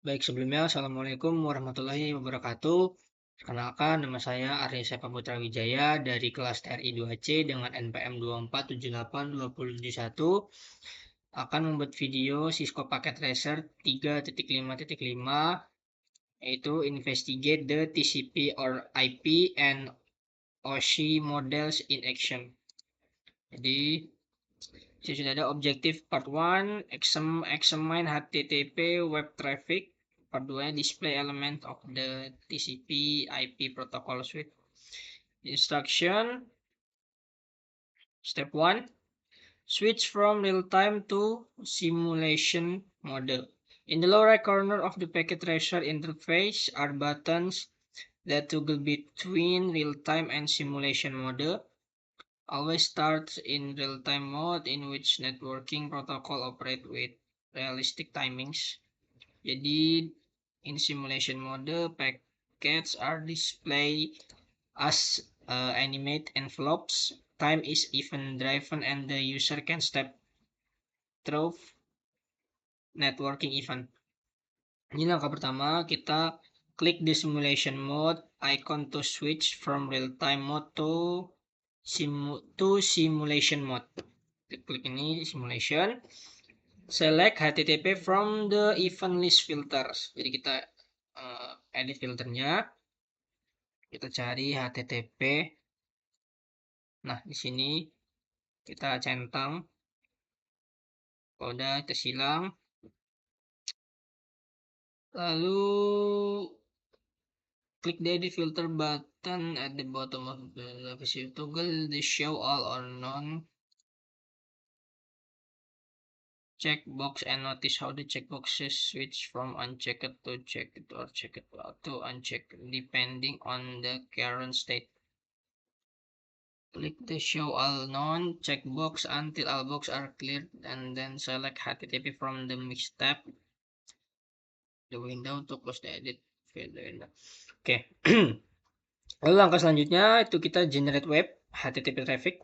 Baik, sebelumnya Assalamualaikum warahmatullahi wabarakatuh. Perkenalkan, nama saya Arya Sepa Putra Wijaya dari kelas TRI 2C dengan NPM 24782071 akan membuat video Cisco Packet Tracer 3.5.5 yaitu investigate the TCP or IP and OSI models in action. Jadi, sudah ada objektif part 1, examine HTTP web traffic. Part 2, display element of the TCP IP protocol suite. Instruction. Step 1, switch from real-time to simulation mode. In the lower right corner of the packet tracer interface are buttons that toggle between real-time and simulation mode. Always starts in real-time mode in which networking protocol operate with realistic timings. Jadi in simulation mode, packets are displayed as animate envelopes. Time is event driven and the user can step through networking event. Ini langkah pertama, kita klik di simulation mode icon to switch from real-time mode to simulation mode. Klik ini simulation. Select HTTP from the event list filters. Jadi kita edit filternya. Kita cari HTTP. Nah, di sini kita centang. Kalau udah kita silang. Lalu klik the edit filter button at the bottom of the visual toggle the show all or none checkbox and notice how the checkboxes switch from unchecked to checked or checked to unchecked depending on the current state. Click the show all none checkbox until all boxes are cleared and then select HTTP from the mix tab. The window to close the edit window. Oke. Lalu langkah selanjutnya itu kita generate web HTTP traffic.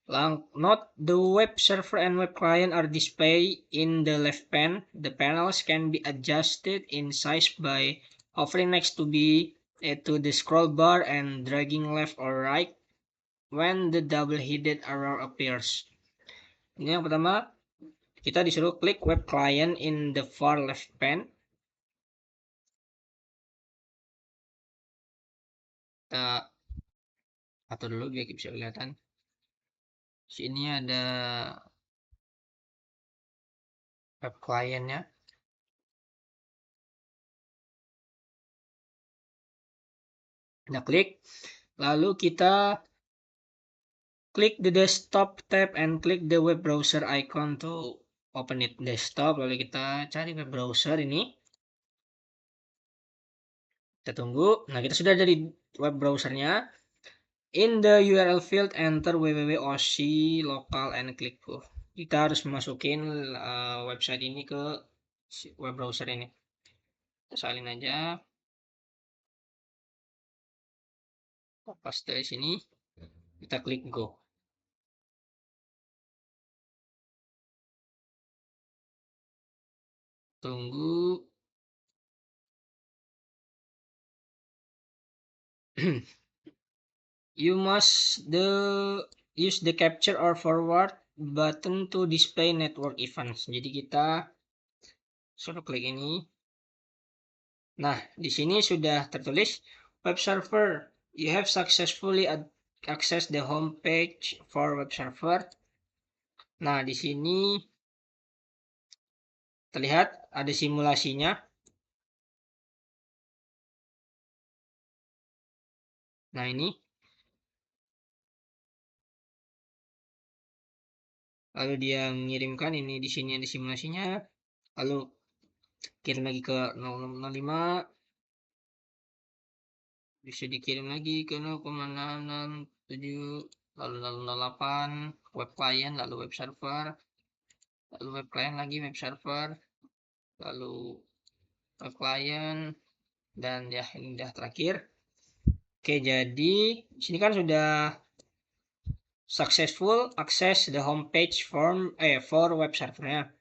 Note the web server and web client are displayed in the left pane. The panels can be adjusted in size by hovering next to the scroll bar and dragging left or right when the double-headed arrow appears. Ini yang pertama, kita disuruh klik web client in the far left pane. Kita atur dulu biar bisa kelihatan. Sini ada web clientnya. Kita klik, lalu kita klik the desktop tab and click the web browser icon to open it. Desktop, lalu kita cari web browser ini. Kita tunggu. Nah, kita sudah ada di web browsernya. In the URL field, enter www.oc local and click go. Kita harus masukin website ini ke web browser ini. Kita salin aja. Pas dari sini, kita klik go. Tunggu. You must use the capture or forward button to display network events. Jadi kita suruh klik ini. Nah, di sini sudah tertulis web server. You have successfully accessed the home page for web server. Nah, di sini terlihat ada simulasinya. Nah, ini. Lalu dia mengirimkan ini di sini ada simulasinya. Lalu kirim lagi ke 005. Bisa dikirim lagi ke 0,667, lalu 008 web client, lalu web server, lalu web client lagi web server, lalu web client, dan ya ini udah terakhir. Oke, jadi sini kan sudah successful access the homepage for web servernya.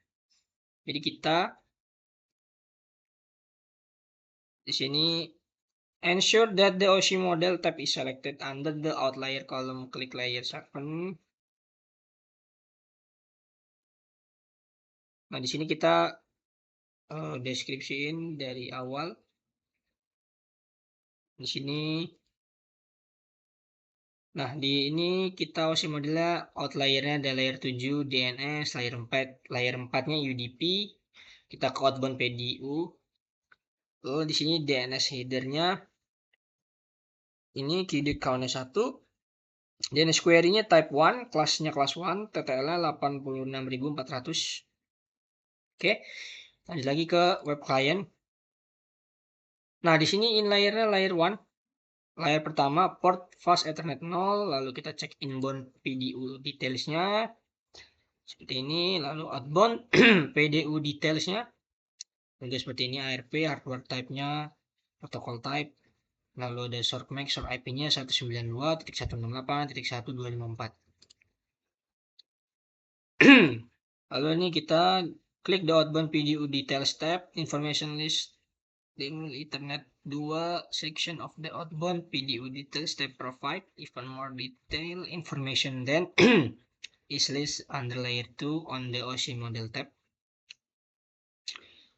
Jadi kita Di sini ensure that the OC model type is selected under the outlier column. Klik layer 7. Nah, di sini kita deskripsiin dari awal. Di sini, nah di ini kita OC modelnya outliernya ada layer 7 DNS, layer 4, layer 4-nya UDP. Kita ke outbound PDU. Lalu di sini DNS headernya ini key count-nya 1. DNS query-nya type 1, kelasnya kelas 1, TTL-nya 86.400. Oke, lanjut lagi ke web client. Nah, di sini inlayer-nya layer 1. Layer pertama port fast ethernet 0, lalu kita cek inbound PDU details-nya. Seperti ini, lalu outbound PDU details-nya. Juga seperti ini, ARP, hardware type-nya, protocol type. Lalu ada short MAC, short IP-nya 192.168.1.254. Lalu ini kita klik the outbound PDU details tab, information list, Ethernet 2 section of the outbound PDU details tab provide even more detailed information than is list under layer 2 on the OC model tab.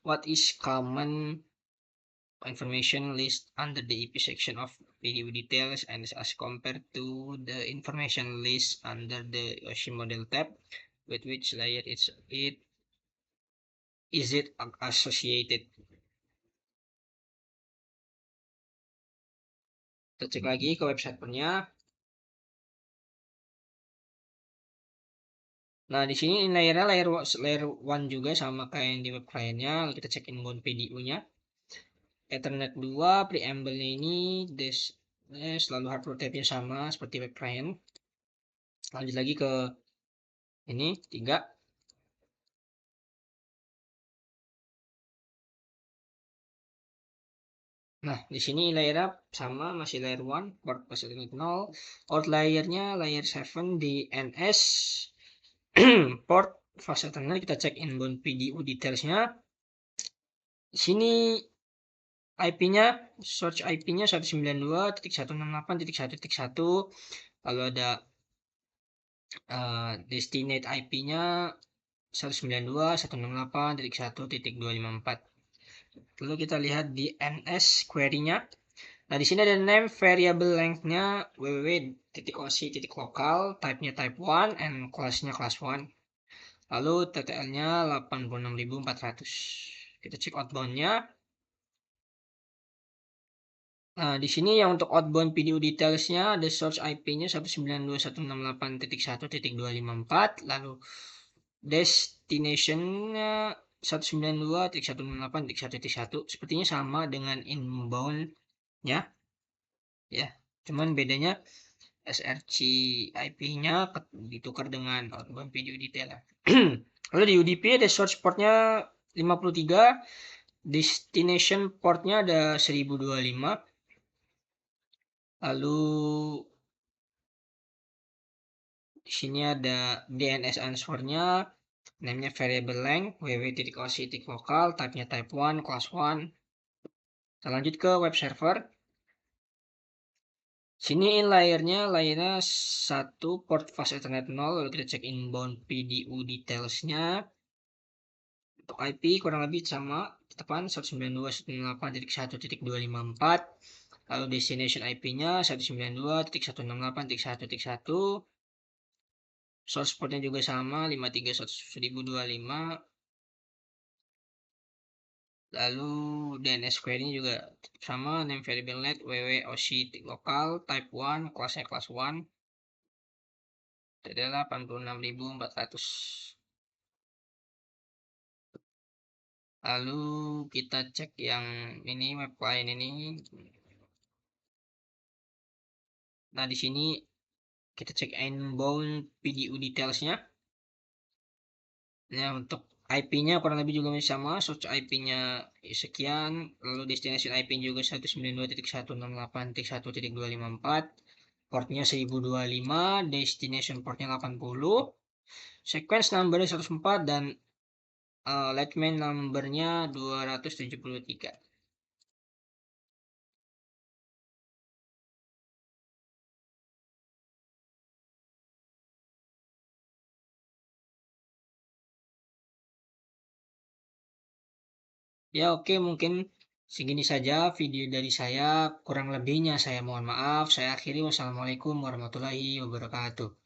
What is common information list under the EP section of PDU details and as compared to the information list under the OC model tab, with which layer is it associated. Kita cek lagi ke website punya. Nah, di sini layernya layer 1 juga sama kayak yang di web client-nya. Kita cek inbound PDU-nya. Ethernet 2, preamble-nya ini selalu hardware type-nya sama seperti web client. Lanjut lagi ke ini 3. Nah, di sini layernya sama, masih layer 1, port plus ethernet 0. Outlier-nya layer 7 DNS. Port fast ethernet, kita cek inbound PDU details-nya. Di sini IP-nya, search IP-nya 192.168.1.1. Lalu ada destinate IP-nya 192.168.1.254. Lalu kita lihat DNS query-nya. Nah, di sini ada name variable length-nya www.oc.local, type-nya type 1 and class-nya class 1. Lalu TTL-nya 86.400. Kita cek outbound-nya. Nah, di sini yang untuk outbound PDU details-nya ada source IP-nya 192.168.254, lalu destination-nya 192.168.1.1. Sepertinya sama dengan inbound-nya. Ya, cuman bedanya SRC IP-nya ditukar dengan outbound PDU detail. Lalu di UDP ada source port-nya 53, destination port-nya ada 1025. Lalu di sini ada DNS answer-nya, name-nya variable length www.oc.local, type-nya type 1, class 1. Kita lanjut ke web server. Sini layernya 1 port fast ethernet 0, lalu kita cek inbound PDU details-nya. Untuk IP kurang lebih sama, tepan 192.168.1.254. Lalu destination IP-nya 192.168.1.1. Source portnya juga sama 53.1025. Lalu DNS query juga sama, name variable net www.oc.local, type 1, kelasnya kelas 1. Adalah 86.400. Lalu kita cek yang ini web client ini. Nah, di sini kita cek inbound PDU details-nya. Nah, untuk IP-nya kurang lebih juga sama, source IP-nya sekian, lalu destination IP juga 192.168.1.254, portnya 1025, destination portnya 80, sequence numbernya 104, dan Lightman numbernya 273. Ya oke, mungkin segini saja video dari saya, kurang lebihnya saya mohon maaf. Saya akhiri, wassalamualaikum warahmatullahi wabarakatuh.